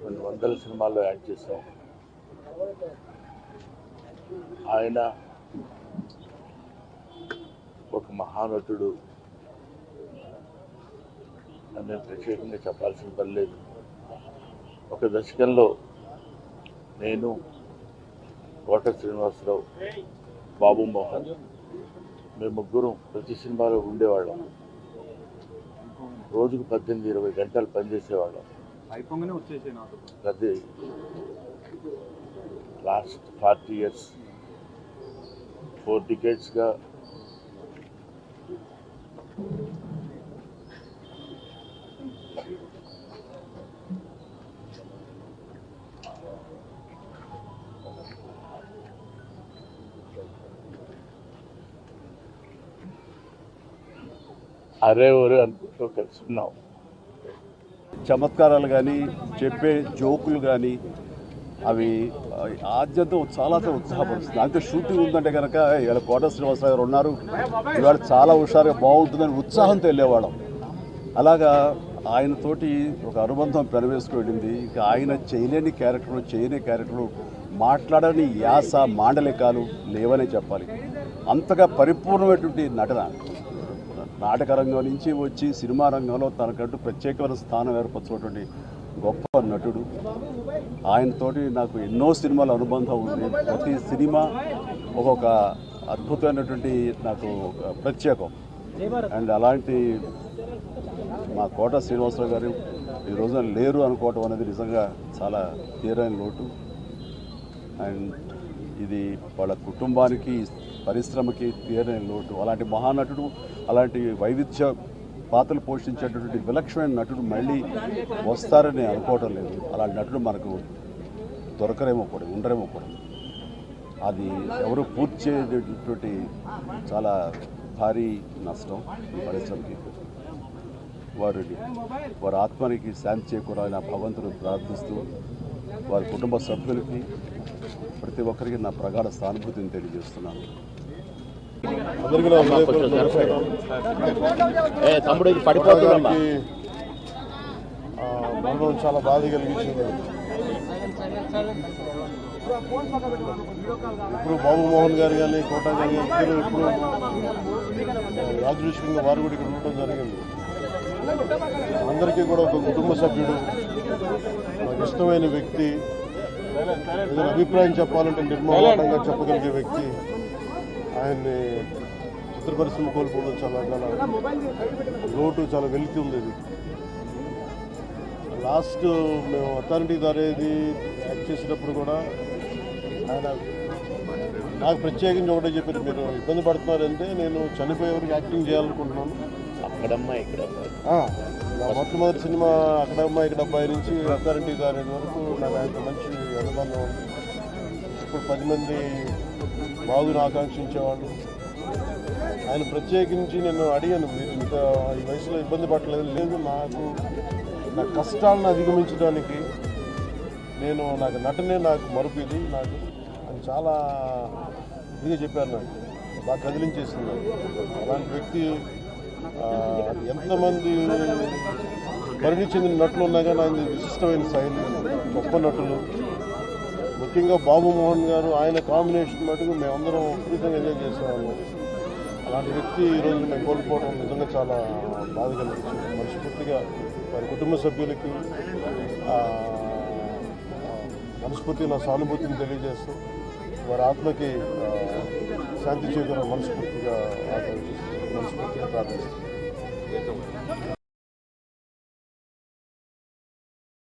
కొన్ని వందల సినిమాల్లో యాక్ట్ చేశాం. ఆయన ఒక మహానటుడు అని నేను ప్రత్యేకంగా చెప్పాల్సిన పని లేదు. ఒక దశకంలో నేను, కోట శ్రీనివాసరావు, బాబు మోహన్ మేము ముగ్గురం ప్రతి సినిమాలో ఉండేవాళ్ళం. రోజుకు 18-20 గంటలు పనిచేసేవాళ్ళం. అది లాస్ట్ 40 years 4 decades-గా అరే ఒరే అనుకుంటూ కలిసి ఉన్నాం. చమత్కారాలు కానీ చెప్పే జోకులు కానీ అవి ఆద్యంతో చాలా ఉత్సాహపరుస్తుంది. అంతే షూటింగ్ ఉందంటే కనుక ఇవాళ కోట శ్రీనివాసరావు గారు ఉన్నారు, ఇవాళ చాలా హుషారుగా బాగుంటుందని ఉత్సాహంతో వెళ్ళేవాళ్ళం. అలాగా ఆయనతోటి ఒక అనుబంధం పెనవేసుకు వెళ్ళింది. ఇక ఆయన చేయలేని క్యారెక్టర్లు, చేయని క్యారెక్టర్లు, మాట్లాడని యాస మాండలికాలు లేవనే చెప్పాలి. అంతగా పరిపూర్ణమైనటువంటి నటన. నాటక రంగం నుంచి వచ్చి సినిమా రంగంలో తనకంటూ ప్రత్యేకమైన స్థానం ఏర్పరచుకున్నటువంటి గొప్ప నటుడు. ఆయనతోటి నాకు ఎన్నో సినిమాల అనుబంధం ఉంది. ప్రతి సినిమా ఒక్కొక్క అద్భుతమైనటువంటి నాకు ప్రత్యేకం. అండ్ అలాంటి మా కోట శ్రీనివాసరావు గారు ఈ రోజున లేరు అనుకోవటం అనేది నిజంగా చాలా తీరని లోటు. అండ్ ఇది వాళ్ళ కుటుంబానికి, పరిశ్రమకి తీరని లోటు. అలాంటి మహానటుడు, అలాంటి వైవిధ్య పాత్రలు పోషించేటటువంటి విలక్షణమైన నటుడు మళ్ళీ వస్తారని అనుకోవటం లేదు. అలాంటి నటుడు మనకు దొరకరేమో కూడా, ఉండరేమో కూడా. అది ఎవరు పూర్తి చేయటువంటి చాలా భారీ నష్టం ఈ పరిశ్రమకి. వారి ఆత్మనికి శాంతి చేకూరాలని ఆ భగవంతుని ప్రార్థిస్తూ వారి కుటుంబ సభ్యులకి ప్రతి ఒక్కరికి నా ప్రగాఢ సానుభూతిని తెలియజేస్తున్నాను. మరణం చాలా బాధ కలిగించింది. ఇప్పుడు బాబు మోహన్ గారు కానీ, కోట గారు ఇద్దరు ఇప్పుడు యాదృష్టికంగా వారు కూడా ఇక్కడ ఉండటం జరిగింది. అందరికీ కూడా ఒక కుటుంబ సభ్యుడు, నాకు ఇష్టమైన వ్యక్తి, ఏదైనా అభిప్రాయం చెప్పాలంటే నిర్మోహమాటంగా చెప్పగలిగే వ్యక్తి. ఆయన్ని చిత్ర పరిశ్రమ కోల్పోవడం చాలా లోటు, చాలా వెలికి ఉంది. ఇది లాస్ట్ మేము అథారిటీ దారేది యాక్ట్ చేసేటప్పుడు కూడా ఆయన నాకు ప్రత్యేకించి ఒకటే చెప్పారు, మీరు ఇబ్బంది పడుతున్నారంటే నేను చనిపోయేవరకు యాక్టింగ్ చేయాలనుకుంటున్నాను. అక్కడమ్మా ఇక్కడ మొట్టమొదటి సినిమా అక్కడమ్మా ఇక్కడ అబ్బాయి నుంచి అథారిటీ దారేది వరకు నాకు ఆయనతో మంచి అనుబంధం ఉంది. ఇప్పుడు 10 మంది బాగుని ఆకాంక్షించేవాళ్ళు. ఆయన ప్రత్యేకించి నేను అడిగాను, మీరు ఇంత ఈ వయసులో ఇబ్బంది పడలేదు. లేదు, నా కష్టాలను అధిగమించడానికి నాకు నటనే నాకు మరుపు ఇది నాకు అని చాలా ఇదిగా చెప్పారు. నాకు బాగా కదిలించేస్తుంది. అలాంటి వ్యక్తి ఎంతమంది పరిణి చెందిన నటులు ఉన్నా కానీ ఆయన విశిష్టమైన శైలి, గొప్ప నటులు. ముఖ్యంగా బాబు మోహన్ గారు, ఆయన కాంబినేషన్ మటుకు మేమందరం విపరీతంగా ఎంజాయ్ చేసేవాళ్ళం. అలాంటి వ్యక్తి ఈరోజు మేము కోల్పోవడం నిజంగా చాలా బాధ కలిగించింది. మనస్ఫూర్తిగా వారి కుటుంబ సభ్యులకి మనస్ఫూర్తిగా నా సానుభూతిని తెలియజేస్తూ వారి ఆత్మకి శాంతి చేకూర మనస్ఫూర్తిగా ప్రార్థిస్తాను.